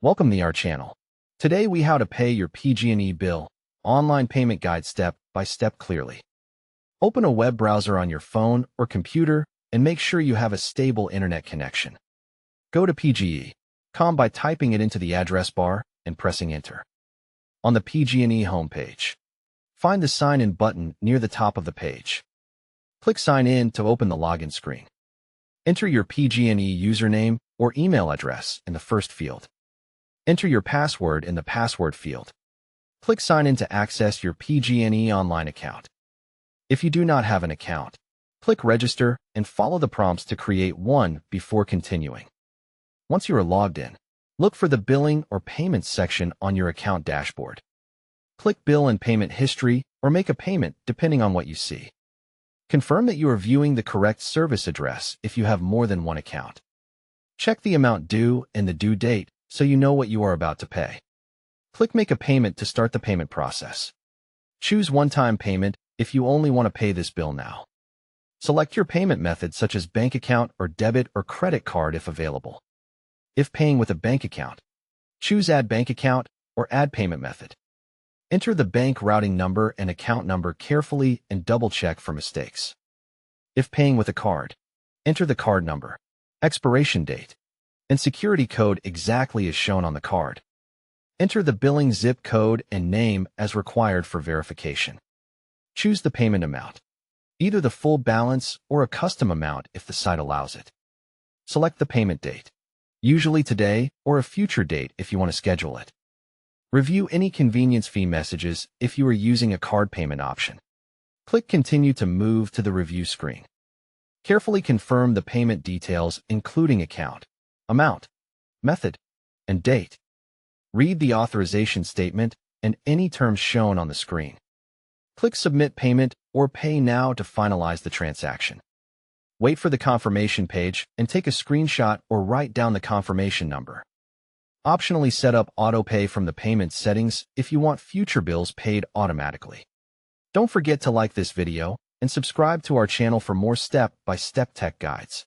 Welcome to our channel. Today we how to pay your PG&E bill, online payment guide step by step clearly. Open a web browser on your phone or computer and make sure you have a stable internet connection. Go to PG&E.com by typing it into the address bar and pressing enter. On the PG&E homepage, find the Sign In button near the top of the page. Click Sign In to open the login screen. Enter your PG&E username or email address in the first field. Enter your password in the password field. Click Sign In to access your PG&E online account. If you do not have an account, click Register and follow the prompts to create one before continuing. Once you are logged in, look for the Billing or Payments section on your account dashboard. Click Bill and Payment History or make a payment depending on what you see. Confirm that you are viewing the correct service address if you have more than one account. Check the amount due and the due date so you know what you are about to pay. Click Make a Payment to start the payment process. Choose one-time payment if you only want to pay this bill now. Select your payment method such as bank account or debit or credit card if available. If paying with a bank account, choose Add Bank Account or Add Payment Method. Enter the bank routing number and account number carefully and double-check for mistakes. If paying with a card, enter the card number, expiration date, and security code exactly as shown on the card. Enter the billing zip code and name as required for verification. Choose the payment amount, either the full balance or a custom amount if the site allows it. Select the payment date, usually today or a future date if you want to schedule it. Review any convenience fee messages if you are using a card payment option. Click Continue to move to the review screen. Carefully confirm the payment details including account, amount, method, and date. Read the authorization statement and any terms shown on the screen. Click Submit Payment or Pay Now to finalize the transaction. Wait for the confirmation page and take a screenshot or write down the confirmation number. Optionally set up autopay from the payment settings if you want future bills paid automatically. Don't forget to like this video and subscribe to our channel for more step-by-step tech guides.